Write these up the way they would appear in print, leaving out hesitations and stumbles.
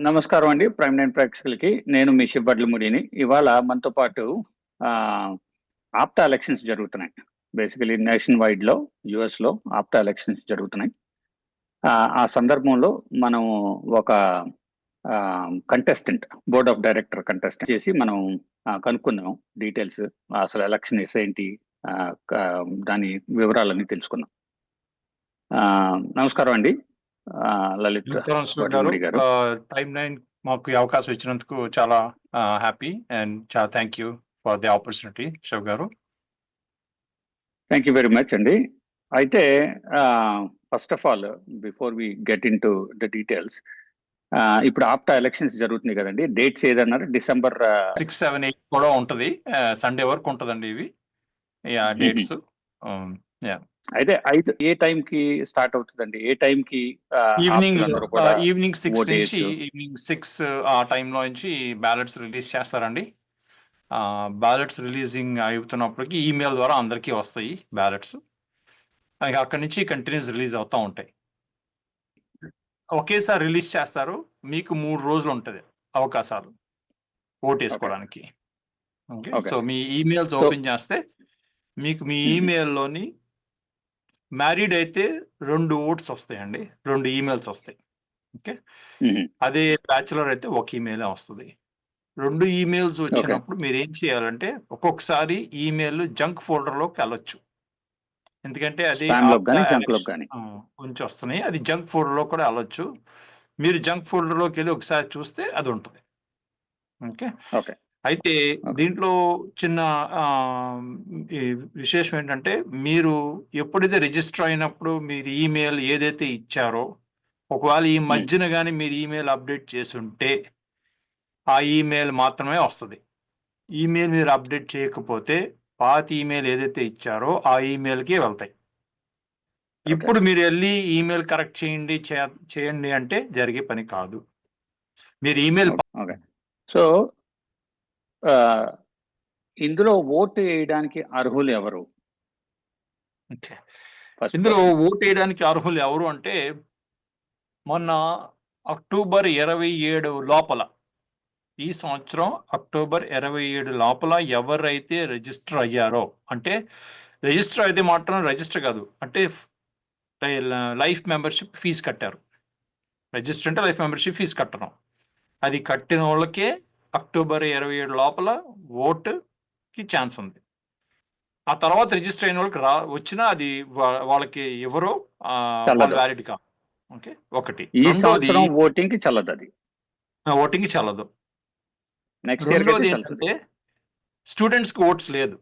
నమస్కారం అండి. Prime nine ప్రేక్షకులకి. నేను మీ శివడ్లముడిని. ఇవాళ మనతో పాటు ఆప్టా ఎలక్షన్స్ జరుగుతున్నాయి. బేసికలీ నేషన్ వైడ్‌లో యూఎస్‌లో ఆప్టా ఎలక్షన్స్ జరుగుతున్నాయి. ఆ సందర్భంలో మనం ఒక contestant board of director contestant చేసి మనం కనుక్కుందాం డీటెయిల్స్. అసలు ఎలక్షన్స్ ఏంటి? క దాని వివరాలన్నీ తెలుసుకుందాం. నమస్కారం అండి. లలిత్ నమస్కారం శివ గారు. వడ్లముడి గారు. టైమ్ 9 మాకు ఈ అవకాశం ఇచ్చినందుకు చాలా హ్యాపీ అండ్ చాలా thank you for the opportunity Shiva గారు. థ్యాంక్ యూ వెరీ మచ్ అండి. అయితే first of all before we get into the details, ఇప్పుడు ఆప్టా ఎలక్షన్స్ జరుగుతున్నాయి కదండి. డేట్స్ ఏదన్నారు? డిసెంబర్ 6, 7, 8 కూడా ఉంటుంది. సండే వరకు ఉంటుందండి ఇవి డేట్స్. అయితే ఏ టైం కి స్టార్ట్ అవుతుందండి? ఏ టైం కి ఈవినింగ్ కూడా ఈవినింగ్ 6 vote నుంచి చేయొచ్చు? ఈవినింగ్ 6 ఆ టైంలో నుంచి బ్యాలెట్స్ రిలీజ్ చేస్తారండి. బ్యాలెట్స్ రిలీజింగ్ అవుతున్నప్పటికి ఈమెయిల్ ద్వారా అందరికీ వస్తాయి బ్యాలెట్స్. అక్కడి నుంచి కంటిన్యూస్ రిలీజ్ అవుతూ ఉంటాయి. ఒకేసారి రిలీజ్ చేస్తారు. మీకు 3 రోజులు ఉంటుంది అవకాశాలు ఓటేసుకోవడానికి. Okay, Okay. సో మీ ఈమెయిల్స్ ఓపెన్ చేస్తే మీకు మీ ఈమెయిల్లోని మ్యారీడ్ అయితే 2 ఓట్స్ వస్తాయండి, 2 ఈమెయిల్స్ వస్తాయి. ఓకే, అదే బ్యాచులర్ అయితే ఒక ఈమెయిలే వస్తుంది. 2 ఈమెయిల్స్ వచ్చినప్పుడు మీరు ఏం చేయాలంటే ఒక్కొక్కసారి ఈమెయిల్ జంక్ ఫోల్డర్లోకి వెళ్ళొచ్చు. ఎందుకంటే అది కొంచెం వస్తున్నాయి, అది జంక్ ఫోల్డర్లో కూడా వెళ్ళొచ్చు. మీరు జంక్ ఫోల్డర్లోకి వెళ్ళి ఒకసారి చూస్తే అది ఉంటుంది. ఓకే, అయితే దీంట్లో చిన్న విశేషం ఏంటంటే, మీరు ఎప్పుడైతే రిజిస్టర్ అయినప్పుడు మీరు ఈమెయిల్ ఏదైతే ఇచ్చారో, ఒకవేళ ఈ మధ్యన కానీ మీరు ఈమెయిల్ అప్డేట్ చేసి ఉంటే ఆ ఈమెయిల్ మాత్రమే వస్తుంది. ఈమెయిల్ మీరు అప్డేట్ చేయకపోతే పాత ఈమెయిల్ ఏదైతే ఇచ్చారో ఆ ఈమెయిల్కి వెళ్తాయి. ఇప్పుడు మీరు వెళ్ళి ఈమెయిల్ కరెక్ట్ చేయండి అంటే జరిగే పని కాదు. మీరు ఈమెయిల్ సో ఇందులో ఓటు వేయడానికి అర్హులు ఎవరు? ఇందులో ఓటు వేయడానికి అర్హులు ఎవరు అంటే, మొన్న అక్టోబర్ 27 లోపల, ఈ సంవత్సరం అక్టోబర్ 27 లోపల ఎవరైతే రిజిస్టర్ అయ్యారో, అంటే రిజిస్టర్ అయితే మాత్రం రిజిస్టర్ కాదు, అంటే లైఫ్ మెంబర్షిప్ ఫీజు కట్టారు. రిజిస్టర్ అంటే లైఫ్ మెంబర్షిప్ ఫీజు కట్టడం. అది కట్టిన వాళ్ళకే అక్టోబర్ 27 లోపల ఓటుకి ఛాన్స్ ఉంది. ఆ తర్వాత రిజిస్టర్ అయిన వాళ్ళకి వచ్చినా అది వాళ్ళకి ఎవరో వ్యాలిడ్ కాదు. ఓకే, ఒకటి. ఓటింగ్ చల్లదు, అది ఓటింగ్ చల్లదు. రెండోది ఏంటంటే, స్టూడెంట్స్కి ఓట్స్ లేదు.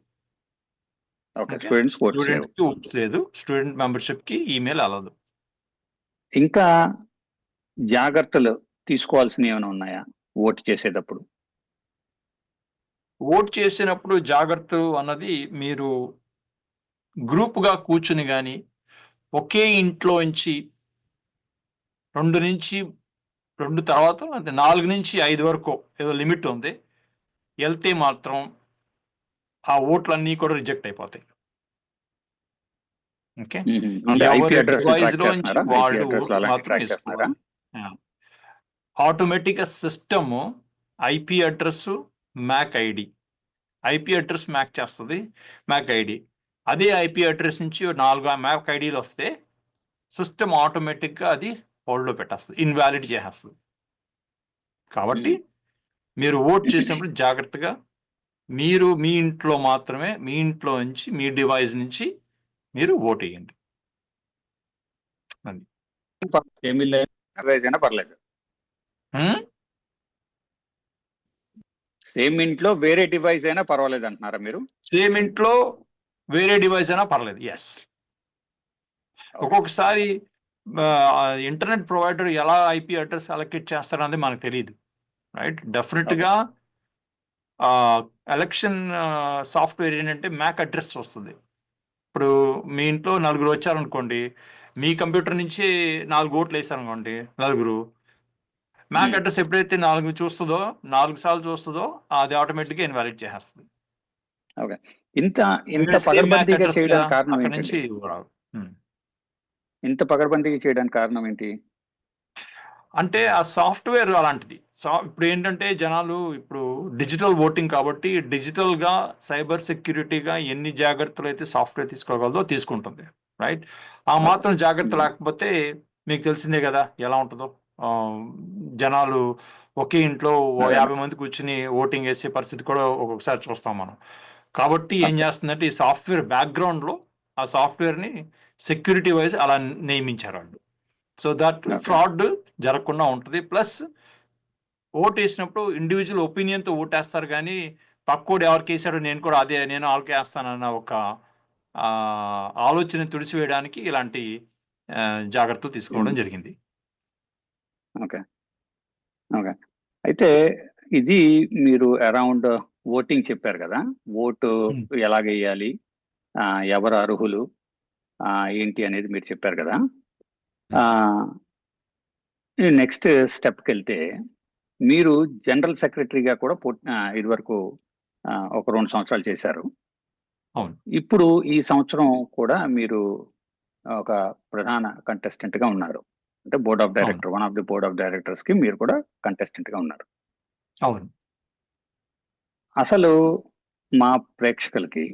స్టూడెంట్కి ఓట్స్ లేదు, స్టూడెంట్ మెంబర్షిప్ కి ఈమెయిల్ అలదు. ఇంకా జాగ్రత్తలు తీసుకోవాల్సినవి ఏమైనా ఉన్నాయా ఓటు చేసేటప్పుడు? ఓటు చేసినప్పుడు జాగ్రత్తలు అన్నది, మీరు గ్రూప్గా కూర్చుని కానీ ఒకే ఇంట్లో నుంచి 2 తర్వాత 4 నుంచి 5 వరకు ఏదో లిమిట్ ఉంది, వెళ్తే మాత్రం ఆ ఓట్లన్నీ కూడా రిజెక్ట్ అయిపోతాయి. ఓకే, వాళ్ళు మాత్రం వేసుకోవాలి. ఆటోమేటిక్గా system IP address, mac address mac చేస్తుంది, మ్యాక్ ఐడి. అదే ఐపీ అడ్రస్ నుంచి 4 మ్యాక్ ఐడీలు వస్తే సిస్టమ్ ఆటోమేటిక్గా అది హోల్డ్లో పెట్టేస్తుంది, ఇన్వాలిడ్ చేసేస్తుంది. కాబట్టి మీరు ఓట్ చేసినప్పుడు జాగ్రత్తగా మీరు మీ ఇంట్లో మాత్రమే, మీ ఇంట్లో నుంచి, మీ డివైస్ నుంచి మీరు ఓట్ వేయండి. పర్లేదు, సేమ్ ఇంట్లో వేరే డివైస్ అయినా పర్వాలేదు అంటున్నారా మీరు? సేమ్ ఇంట్లో వేరే డివైస్ అయినా పర్లేదు. ఎస్, ఒక్కొక్కసారి ఇంటర్నెట్ ప్రొవైడర్ ఎలా ఐపీ అడ్రస్ అలొకేట్ చేస్తారనేది మనకు తెలియదు, రైట్? డెఫినెట్గా ఎలక్షన్ సాఫ్ట్వేర్ ఏంటంటే మ్యాక్ అడ్రస్ వస్తుంది. ఇప్పుడు మీ ఇంట్లో 4 వచ్చారనుకోండి, మీ కంప్యూటర్ నుంచి 4 ఓట్లు వేసారనుకోండి, 4 మ్యాక్ అడ్రస్ ఎప్పుడైతే 4 చూస్తుందో, 4 సార్లు చూస్తుందో, అది ఆటోమేటిక్గా ఇన్వాలిడ్ చేసేస్తుంది. ఇంత పగడ్బందీగా చేయడానికి కారణం ఏంటి? ఇంత పగడ్బందీగా చేయడానికి కారణం ఏంటి? అంటే ఆ సాఫ్ట్వేర్ అలాంటిది. ఇప్పుడు ఏంటంటే జనాలు ఇప్పుడు డిజిటల్ ఓటింగ్ కాబట్టి డిజిటల్గా సైబర్ సెక్యూరిటీగా ఎన్ని జాగ్రత్తలు అయితే సాఫ్ట్వేర్ తీసుకోగలదో తీసుకుంటుంది, రైట్? ఆ మాత్రం జాగ్రత్త లేకపోతే మీకు తెలిసిందే కదా ఎలా ఉంటుందో. ఆ, జనాలు ఒకే ఇంట్లో ఓ అదే. 50 మంది కూర్చుని ఓటింగ్ వేసే పరిస్థితి కూడా ఒక్కొక్కసారి చూస్తాం మనం. కాబట్టి ఏం ఓకే. చేస్తుందంటే ఈ సాఫ్ట్వేర్ బ్యాక్గ్రౌండ్లో ఆ సాఫ్ట్వేర్ని సెక్యూరిటీ వైజ్ అలా నియమించారు వాళ్ళు. So that okay. ఫ్రాడ్ జరగకుండా ఉంటుంది. ప్లస్ ఓటు వేసినప్పుడు ఇండివిజువల్ ఒపీనియన్తో ఓటేస్తారు, కానీ పక్కోడు ఎవరికి వేసాడో నేను వాళ్ళకి వేస్తానన్న ఒక ఆలోచన తుడిచివేయడానికి ఇలాంటి జాగ్రత్తలు తీసుకోవడం జరిగింది. ఓకే. ఓకే. అయితే ఇది మీరు అరౌండ్ ఓటింగ్ చెప్పారు కదా, ఓటు Hmm. ఎలాగేయాలి, ఎవరు అర్హులు, ఏంటి అనేది మీరు చెప్పారు కదా. నెక్స్ట్ స్టెప్కి వెళ్తే మీరు జనరల్ సెక్రటరీగా కూడా ఇదివరకు ఒక 2 సంవత్సరాలు చేశారు. అవును. ఇప్పుడు ఈ సంవత్సరం కూడా మీరు ఒక ప్రధాన contestant గా ఉన్నారు. అంటే బోర్డ్ ఆఫ్ అవును. Director, one of the board of directors కి మీరు కూడా contestant గా ఉన్నారు. అవును. అసలు మా ప్రేక్షకులకి,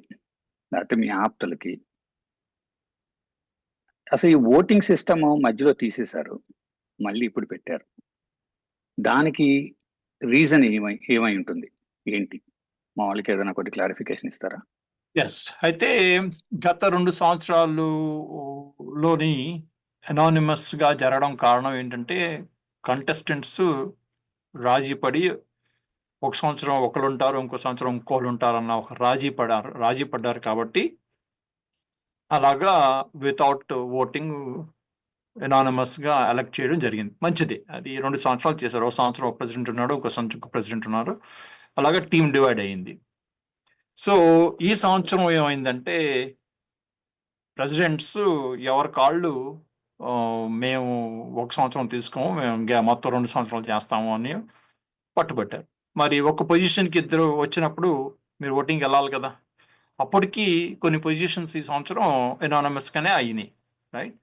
లేకపోతే మీ ఆప్తులకి, అసలు ఈ ఓటింగ్ సిస్టమ్ మధ్యలో తీసేశారు, మళ్ళీ ఇప్పుడు పెట్టారు. దానికి రీజన్ ఏమై ఉంటుంది, ఏంటి? మా వాళ్ళకి ఏదైనా కొద్ది క్లారిఫికేషన్ ఇస్తారా? ఎస్. అయితే గత 2 సంవత్సరాలులోని అనానిమస్గా జరగడం కారణం ఏంటంటే కంటెస్టెంట్స్ రాజీ పడి ఒక సంవత్సరం ఒకరు ఉంటారు, ఇంకో సంవత్సరం ఇంకోళ్ళు ఉంటారన్న ఒక రాజీ పడ్డారు కాబట్టి అలాగా వితౌట్ ఓటింగ్ ఎనానమస్గా ఎలక్ట్ చేయడం జరిగింది. మంచిది, అది 2 సంవత్సరాలు చేశారు. ఒక సంవత్సరం ఒక ప్రెసిడెంట్ ఉన్నాడు, ఒక సంవత్సరం ఒక ప్రెసిడెంట్ ఉన్నారు, అలాగా టీం డివైడ్ అయ్యింది. సో ఈ సంవత్సరం ఏమైందంటే ప్రెసిడెంట్స్ ఎవరి కాళ్ళు మేము ఒక సంవత్సరం తీసుకోము, మేము మొత్తం 2 సంవత్సరాలు చేస్తాము అని పట్టుబట్టారు. మరి ఒక పొజిషన్కి ఇద్దరు వచ్చినప్పుడు మీరు ఓటింగ్కి వెళ్ళాలి కదా. అప్పటికి కొన్ని పొజిషన్స్ ఈ సంవత్సరం ఎనానమస్గానే అయినాయి, రైట్?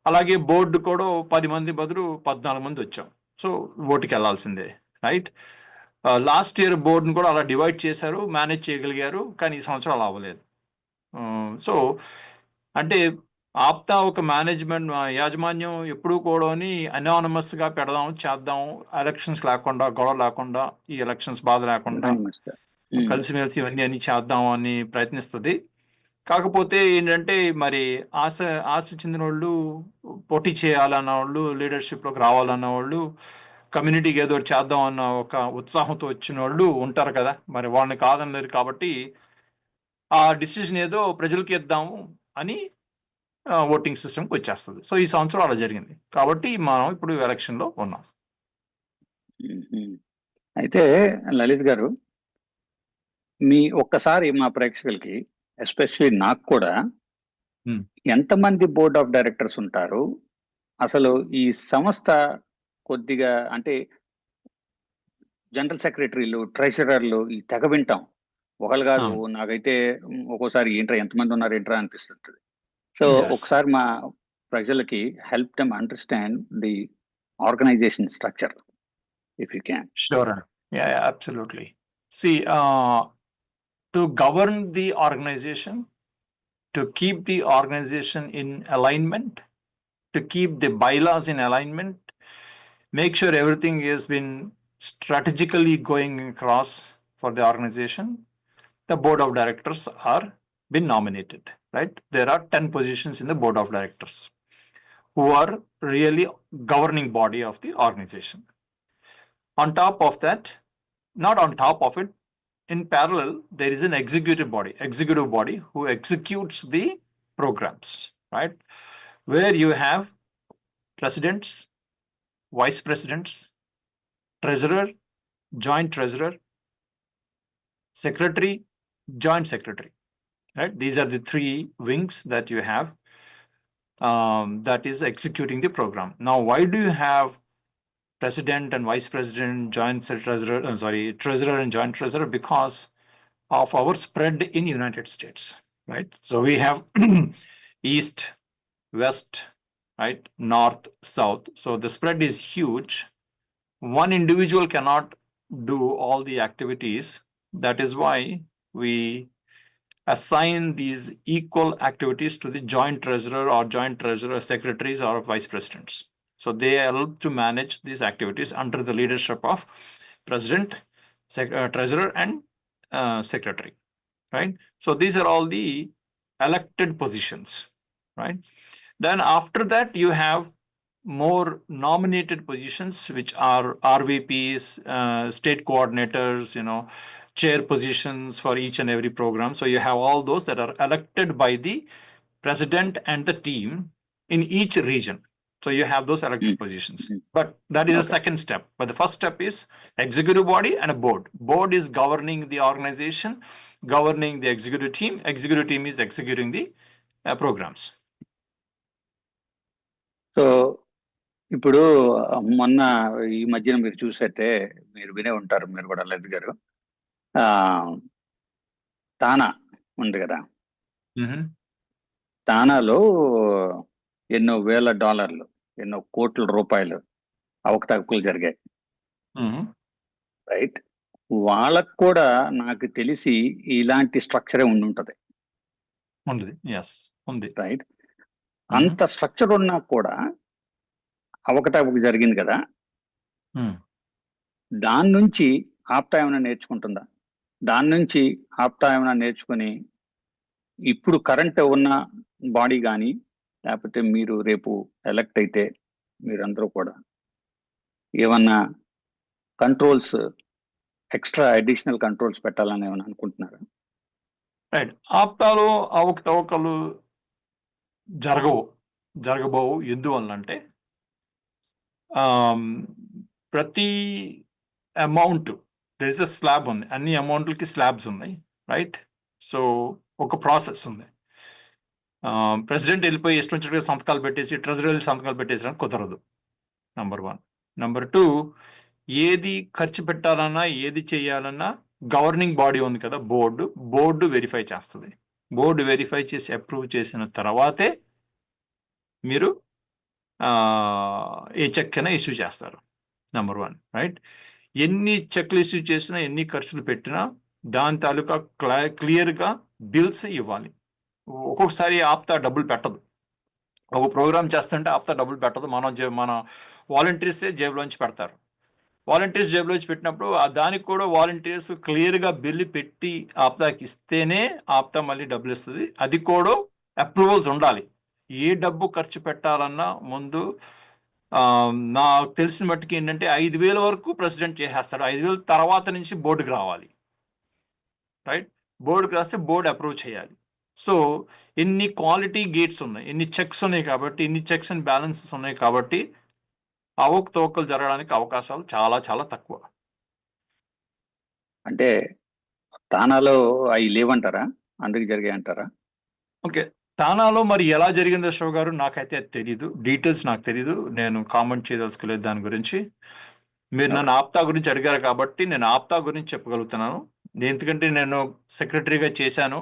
అలాగే బోర్డు కూడా 10 మంది బదులు 14 మంది వచ్చాం. సో ఓటుకి వెళ్ళాల్సిందే, రైట్? లాస్ట్ ఇయర్ బోర్డును కూడా అలా డివైడ్ చేశారు, మేనేజ్ చేయగలిగారు, కానీ ఈ సంవత్సరం అలా అవ్వలేదు. సో అంటే ఆప్తా ఒక మేనేజ్మెంట్ యాజమాన్యం ఎప్పుడూ కూడా అనానమస్గా పెడదాం, చేద్దాం, ఎలక్షన్స్ లేకుండా, గొడవ లేకుండా, ఈ ఎలక్షన్స్ బాధ లేకుండా కలిసిమెలిసి ఇవన్నీ అన్ని చేద్దాం అని ప్రయత్నిస్తుంది. కాకపోతే ఏంటంటే మరి ఆశ చెందిన వాళ్ళు, పోటీ చేయాలన్న వాళ్ళు, లీడర్షిప్లోకి రావాలన్న వాళ్ళు, కమ్యూనిటీకి ఏదో చేద్దాం అన్న ఒక ఉత్సాహంతో వచ్చిన వాళ్ళు ఉంటారు కదా. మరి వాళ్ళని కాదనలేరు కాబట్టి ఆ డిసిజన్ ఏదో ప్రజలకి ఇద్దాము అని ఓటింగ్ సిస్టమ్కి వచ్చేస్తుంది. సో ఈ సంవత్సరం అలా జరిగింది కాబట్టి మనం ఇప్పుడు ఎలక్షన్లో ఉన్నాం. అయితే లలిత్ గారు, మీ ఒక్కసారి మా ప్రేక్షకులకి, ఎస్పెషల్లీ నాకు కూడా, ఎంతమంది బోర్డ్ ఆఫ్ డైరెక్టర్స్ ఉంటారు, అసలు ఈ సంస్థ కొద్దిగా అంటే జనరల్ సెక్రటరీలు, ట్రెజరర్లు ఈ తెగ వింటాం. ఒకళ్ళు కాదు, నాకైతే ఒక్కోసారి ఏంట్రా ఎంతమంది ఉన్నారు ఏంట్రా అనిపిస్తుంటుంది. సో ఒకసారి మా ప్రజలకి help them understand the organisation structure if you can. Sure. Yeah, absolutely. See, to govern the organization, to keep the organization in alignment, to keep the bylaws in alignment, make sure everything has been strategically going across for the organization, the board of directors are been nominated, right? There are 10 positions in the board of directors who are really governing body of the organization. On top of that, not on top of it, in parallel, there is an executive body who executes the programs, right? Where you have presidents, vice presidents, treasurer, joint treasurer, secretary, joint secretary, right? These are the 3 wings that you have that is executing the program. Now, why do you have president and vice president, treasurer and joint treasurer? Because of our spread in United States, right? So we have east, west, right? North, south. So the spread is huge. One individual cannot do all the activities. That is why we assign these equal activities to the joint treasurer or joint treasurer secretaries or vice presidents. So they help to manage these activities under the leadership of president, treasurer, and secretary, right? So these are all the elected positions, right? Then after that, you have more nominated positions, which are RVPs, state coordinators, chair positions for each and every program. So you have all those that are elected by the president and the team in each region. So you have those elected positions. But that is the Okay. second step. But the first step is executive body and a board. Board is governing the organization, governing the executive team. Executive team is executing the programs. So ఇప్పుడు మొన్న ఈ మధ్యన మీరు చూసైతే మీరు వినే ఉంటారు, మీరు కూడా లలిత్ గారు, తానా ఉంది కదా, Mhm. తానాలో ఎన్నో వేల డాలర్లు, ఎన్నో కోట్ల రూపాయలు అవకతవకలు జరిగాయి, Mhm. రైట్? వాళ్ళకు కూడా నాకు తెలిసి ఇలాంటి స్ట్రక్చరే ఉండుంటది, ఉంది. ఎస్, ఉంది. రైట్? అంత స్ట్రక్చర్ ఉన్నా కూడా అవకతవక జరిగింది కదా, దాని నుంచి ఆప్టా ఏమైనా నేర్చుకుంటుందా? దాని నుంచి ఆప్టా ఏమైనా నేర్చుకుని ఇప్పుడు కరెంట్ ఉన్న బాడీ కానీ, లేకపోతే మీరు రేపు ఎలక్ట్ అయితే మీరందరూ కూడా ఏమన్నా కంట్రోల్స్, ఎక్స్ట్రా అడిషనల్ కంట్రోల్స్ పెట్టాలని ఏమైనా అనుకుంటున్నారా? రైట్. ఆప్తాలో అవకతవకలు జరగబోవు. ఎందువల్లంటే ప్రతి amount there is a slab ఉంది. అన్ని అమౌంట్లకి స్లాబ్స్ ఉన్నాయి, రైట్? సో ఒక ప్రాసెస్ ఉంది. ప్రెసిడెంట్ వెళ్ళిపోయి ఇష్టం వచ్చినట్టుగా సంతకాలు పెట్టేసి ట్రెజరీ వెళ్ళి సంతకాలు పెట్టేసడానికి కుదరదు, నంబర్ 1. నంబర్ 2, ఏది ఖర్చు పెట్టాలన్నా ఏది చేయాలన్నా గవర్నింగ్ బాడీ ఉంది కదా, బోర్డు వెరిఫై చేస్తుంది. బోర్డు వెరిఫై చేసి అప్రూవ్ చేసిన తర్వాతే మీరు ఏ చెక్ అయినా ఇష్యూ చేస్తారు, నంబర్ 1, రైట్? ఎన్ని చెక్లు ఇష్యూ చేసినా, ఎన్ని ఖర్చులు పెట్టినా దాని తాలూకా క్లియర్గా బిల్స్ ఇవ్వాలి. ఒక్కొక్కసారి ఆప్తా డబ్బులు పెట్టదు. ఒక ప్రోగ్రామ్ చేస్తుంటే ఆప్తా డబ్బులు పెట్టదు. మన వాలంటీర్సే జేబులోంచి పెడతారు. వాలంటీర్స్ జేబులోంచి పెట్టినప్పుడు దానికి కూడా వాలంటీర్స్ క్లియర్గా బిల్లు పెట్టి ఆప్తాకి ఇస్తేనే ఆప్తా మళ్ళీ డబ్బులు ఇస్తుంది. అది కూడా అప్రూవల్స్ ఉండాలి. ఏ డబ్బు ఖర్చు పెట్టాలన్నా ముందు నాకు తెలిసిన మట్టుకు ఏంటంటే 5,000 వరకు ప్రెసిడెంట్ చేసేస్తాడు. 5,000 తర్వాత నుంచి బోర్డుకి రావాలి, రైట్? బోర్డుకి రాస్తే బోర్డు అప్రూవ్ చేయాలి. సో ఎన్ని క్వాలిటీ గేట్స్ ఉన్నాయి, ఎన్ని చెక్స్ ఉన్నాయి కాబట్టి, ఎన్ని చెక్స్ అండ్ బ్యాలెన్సెస్ ఉన్నాయి కాబట్టి అవకతవకలు జరగడానికి అవకాశాలు చాలా చాలా తక్కువ. అంటే తానాలో అవి లేవంటారా? అందుకు జరిగాయంటారా? ఓకే, తానాలో మరి ఎలా జరిగిందో షో గారు నాకైతే తెలీదు, డీటెయిల్స్ నాకు తెలీదు. నేను కామెంట్ చేయదలుచుకోలేదు దాని గురించి. మీరు నన్ను ఆప్తా గురించి అడిగారు కాబట్టి నేను ఆప్తా గురించి చెప్పగలుగుతున్నాను. ఎందుకంటే నేను సెక్రటరీగా చేశాను,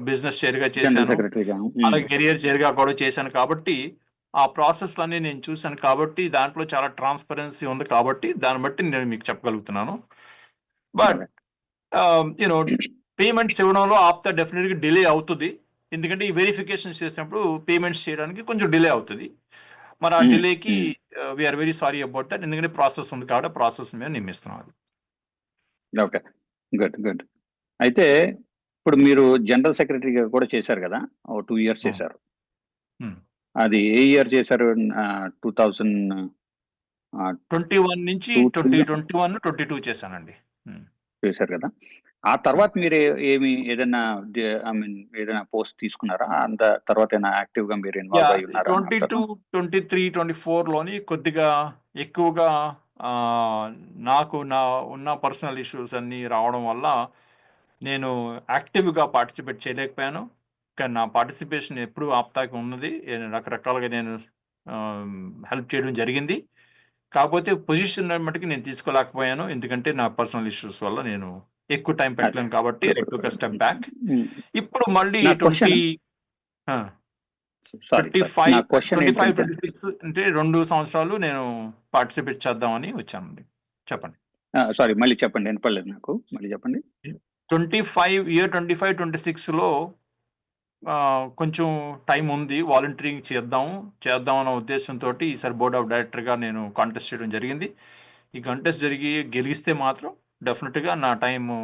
బిజినెస్ చైర్గా చేశాను, సెక్రటరీగా, అలాగే కెరియర్ చైర్గా కూడా చేశాను. కాబట్టి ఆ ప్రాసెస్లన్నీ నేను చూశాను కాబట్టి దాంట్లో చాలా ట్రాన్స్పరెన్సీ ఉంది కాబట్టి దాన్ని బట్టి నేను మీకు చెప్పగలుగుతున్నాను. బట్ పేమెంట్స్ ఇవ్వడంలో ఆప్తా డెఫినెట్గా డిలే అవుతుంది. ఎందుకంటే ఈ వెరిఫికేషన్ చేసినప్పుడు పేమెంట్స్ చేయడానికి కొంచెం డిలే అవుతుంది. మరి ఆ డిలేకి we are very sorry about that. ఎందుకంటే ప్రాసెస్ ఉంది కాబట్టి ప్రాసెస్ మీద నియమిస్తున్నాం. Okay, good. అయితే ఇప్పుడు మీరు జనరల్ సెక్రటరీగా కూడా చేశారు కదా, 2 years చేశారు. అది ఏ ఇయర్ చేశారు? 2021 నుంచి 2021, 22 చేశానండి. చేశారు కదా. ఆ తర్వాత మీరు ఏదైనా ఏదైనా పోస్ట్ తీసుకున్నారా? అంత తర్వాత యాక్టివ్ గా మీరు ఇన్వాల్వ్ అయి ఉన్నారా? 22, 23, 24లోని కొద్దిగా ఎక్కువగా నాకు ఉన్న పర్సనల్ ఇష్యూస్ అన్ని రావడం వల్ల నేను యాక్టివ్గా పార్టిసిపేట్ చేయలేకపోయాను. కానీ నా పార్టిసిపేషన్ ఎప్పుడు ఆప్తాకి ఉన్నది. రకరకాలుగా నేను హెల్ప్ చేయడం జరిగింది. కాకపోతే పొజిషన్ మట్టుకు నేను తీసుకోలేకపోయాను. ఎందుకంటే నా పర్సనల్ ఇష్యూస్ వల్ల నేను ఎక్కువ టైం పెట్టలేను కాబట్టి I took a step back. ఇప్పుడు మళ్ళీ సారీ నా 25 క్వశ్చన్ 25 ఏంటంటే 26 అంటే 2 సంవత్సరాలు నేను పార్టిసిపేట్ చేద్దామని వచ్చానండి. చెప్పండి. సారీ మళ్ళీ చెప్పండి, వినపడలేదు నాకు, మళ్ళీ చెప్పండి. 25, 26లో కొంచెం టైం ఉంది. వాలంటీరింగ్ చేద్దాం అన్న ఉద్దేశంతోటి ఈసారి బోర్డ్ ఆఫ్ డైరెక్టర్‌గా నేను కాంటెస్ట్ చేయడం జరిగింది. ఈ కాంటెస్ట్ గెలిస్తే మాత్రం డెఫినిట్‌గా నా టైము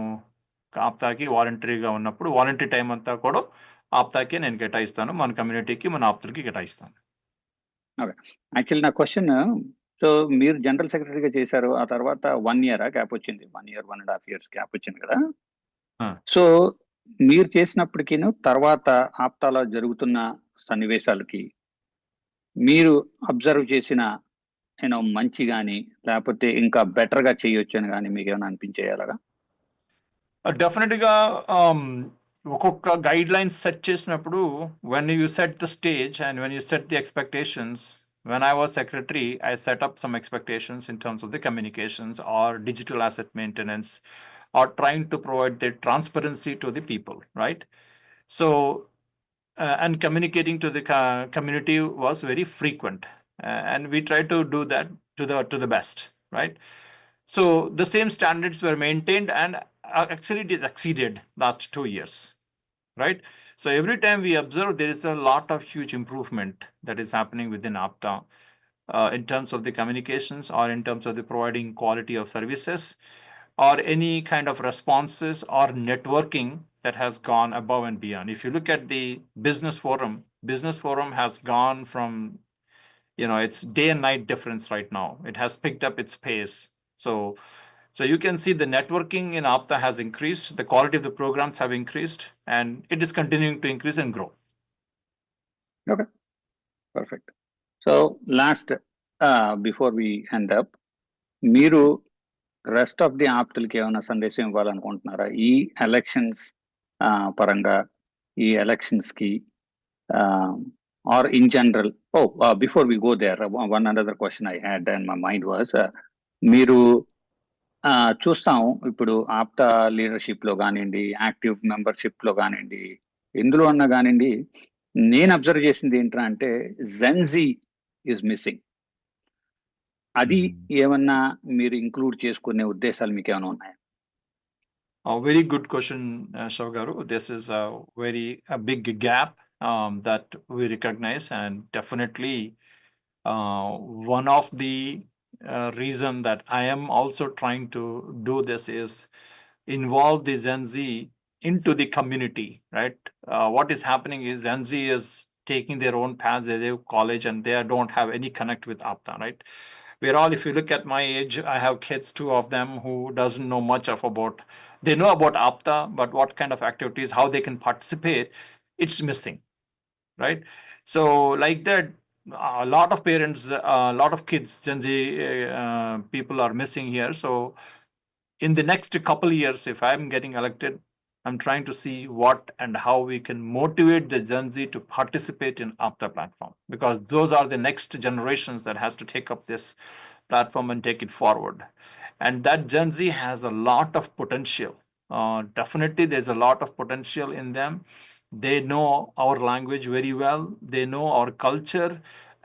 ఆప్తాకి వాలంటరీగా ఉన్నప్పుడు వాలంటరీ టైం అంతా కూడా ఆప్తాకే నేను కేటాయిస్తాను. మన కమ్యూనిటీకి, మన ఆప్తులకి కేటాయిస్తాను. యాక్చువల్లీ నా క్వశ్చన్, సో మీరు జనరల్ సెక్రటరీగా చేశారు, ఆ తర్వాత 1 ఇయర్ గ్యాప్ వచ్చింది, 1 ఇయర్ 1.5 ఇయర్స్ గ్యాప్ వచ్చింది కదా. ఆ. సో మీరు చేసినప్పటికీను తర్వాత ఆప్తాలో జరుగుతున్న సన్నివేశాలకి మీరు అబ్జర్వ్ చేసిన మంచి కానీ లేకపోతే ఇంకా బెటర్గా చేయొచ్చు అని కానీ మీకు ఏమైనా అనిపించాయి అలాగా? డెఫినెట్‌గా ఒక్కొక్క గైడ్ లైన్స్ సెట్ చేసినప్పుడు when you set the stage and when you set the expectations, when I was secretary, I set up some expectations in terms of the communications or digital asset maintenance or trying to provide the transparency to the people, right? So, and communicating to the community was very frequent, and we tried to do that to the best, right? So the same standards were maintained, and actually it is exceeded last 2 years, right? So every time we observe, there is a lot of huge improvement that is happening within APTA in terms of the communications or in terms of the providing quality of services or any kind of responses or networking that has gone above and beyond. If you look at the business forum has gone from, it's day and night difference right now. It has picked up its pace. So you can see the networking in APTA has increased, the quality of the programs have increased, and it is continuing to increase and grow. Okay, perfect. So last, before we end up, మీరు rest of the ఆప్తులకి ఏమైనా సందేశం ఇవ్వాలనుకుంటున్నారా ఈ elections పరంగా, ఈ ఎలక్షన్స్కి or in general? Before we go there, one another question I had and my mind was, మీరు చూస్తాం ఇప్పుడు ఆప్టా లీడర్షిప్లో కానివ్వండి, యాక్టివ్ మెంబర్షిప్లో కానివ్వండి, ఎందులో అన్నా కానివ్వండి, నేను అబ్జర్వ్ చేసింది ఏంటంటే జెన్జీ ఈజ్ మిస్సింగ్. అది ఏమన్నా మీరు ఇంక్లూడ్ చేసుకునే ఉద్దేశాలు మీకు ఏమైనా ఉన్నాయా? Very good question, Shawgaru. This is a big gap that we recognize, and definitely one of the reason that I am also trying to do this is involve the Gen Z into the community, right? What is happening is Gen Z is taking their own paths, they have college and they don't have any connect with APTA, right? We're all, if you look at my age, I have kids, 2 of them, who doesn't know much about, they know about APTA, but what kind of activities, how they can participate, it's missing, right? So like that, a lot of parents, a lot of kids, Gen Z people are missing here. So in the next couple years, if I'm getting elected, I'm trying to see what and how we can motivate the Gen Z to participate in APTA platform, because those are the next generations that has to take up this platform and take it forward. And that Gen Z has a lot of potential. Definitely, there's a lot of potential in them. They know our language very well. They know our culture.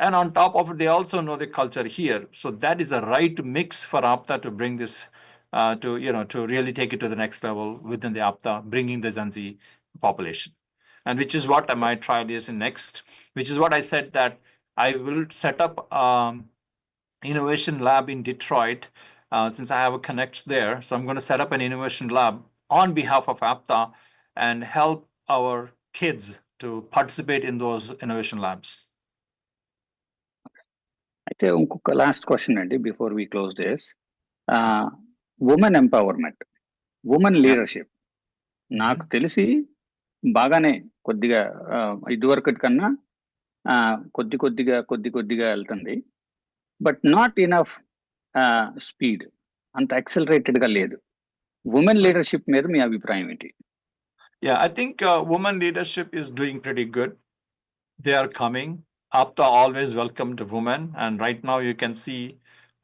And on top of it, they also know the culture here. So that is a right mix for APTA to bring this to really take it to the next level within the APTA, bringing the Gen Z population. And which is what my trial is in next, which is what I said that I will set up innovation lab in Detroit, since I have a connects there. So I'm going to set up an innovation lab on behalf of APTA and help our kids to participate in those innovation labs. అయితే ఇంకొక last question అండి before we close this. Women empowerment, women leadership నాకు తెలిసి బాగానే కొద్దిగా ఇదివరకటి కన్నా కొద్ది కొద్దిగా వెళ్తుంది, బట్ నాట్ ఇనఫ్ స్పీడ్, అంత యాక్సిలరేటెడ్గా లేదు. ఉమెన్ లీడర్షిప్ మీద మీ అభిప్రాయం ఏంటి? Yeah, I think women leadership is doing pretty good. They are coming. APTA always welcomed women, and right now you can see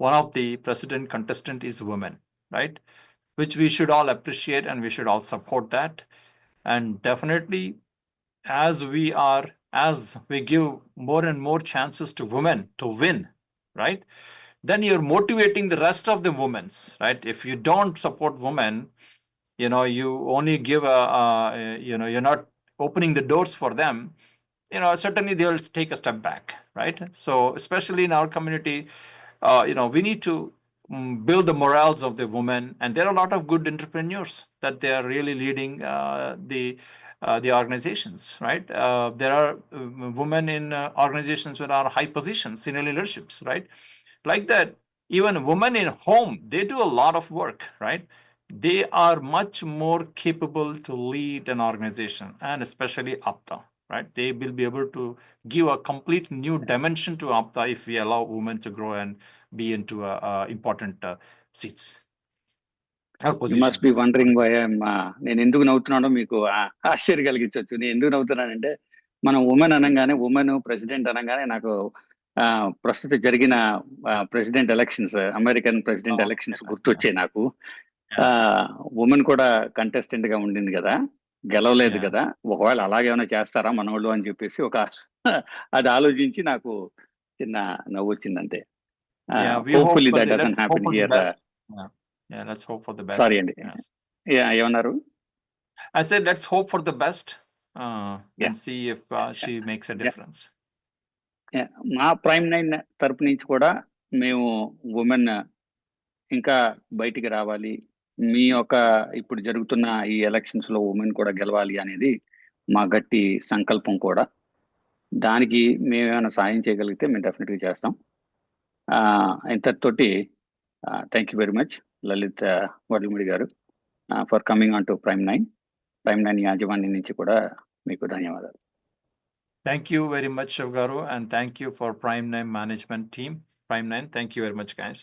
one of the president contestant is women, right? Which we should all appreciate and we should all support that. And definitely, as we are as we give more and more chances to women to win, right? Then you're motivating the rest of the women's, right? If you don't support women, you only give you're not opening the doors for them, certainly they'll take a step back, right? So especially in our community, we need to build the morals of the women, and there are a lot of good entrepreneurs that they are really leading the organizations, right? There are women in organizations that are high positions, senior leaderships, right? Like that, even women in home, they do a lot of work, right? They are much more capable to lead an organization, and especially APTA, right? They will be able to give a complete new dimension to APTA if we allow women to grow and be into important seats or you must be positions. Wondering why నేను ఎందుకు నవ్వుతున్నానో మీకు ఆశ్చర్య కలిగించవచ్చు. నేను ఎందుకు నవ్వుతున్నానంటే, మనం women అనగానే, women president అనగానే నాకు ప్రస్తుత జరిగిన president elections, American president elections గుర్తొచ్చాయి నాకు. ఉమెన్ కూడా కంటెస్టెంట్ గా ఉండింది కదా, గెలవలేదు Yeah. కదా, ఒకవేళ అలాగేమైనా చేస్తారా మనోళ్ళు అని చెప్పేసి అది ఆలోచించి నాకు చిన్న నవ్వు వచ్చింది అంతే. Yeah, we hopefully hope for that the, doesn't let's hope happen for the here. best. Yeah, let's hope for the best. Sorry అండి. Yes. ఏమన్నారు? I said let's hope for the best Yeah. and see if she makes a Yeah. difference. మా prime 9 తరపు నుంచి కూడా మేము women ఇంకా బయటికి రావాలి, మీ యొక్క ఇప్పుడు జరుగుతున్న ఈ ఎలక్షన్స్ లో ఉమెన్ కూడా గెలవాలి అనేది మా గట్టి సంకల్పం కూడా. దానికి మేము ఏమైనా సాయం చేయగలిగితే మేము డెఫినెట్గా చేస్తాం. ఇంతటితోటి thank you very much Lalit Vadlamudi garu for coming on to prime 9. Prime 9 యాజమాన్యం నుంచి కూడా మీకు ధన్యవాదాలు. Thank you very much, Shiv Garu, and thank you for Prime 9 management team. Prime 9, thank you very much, guys.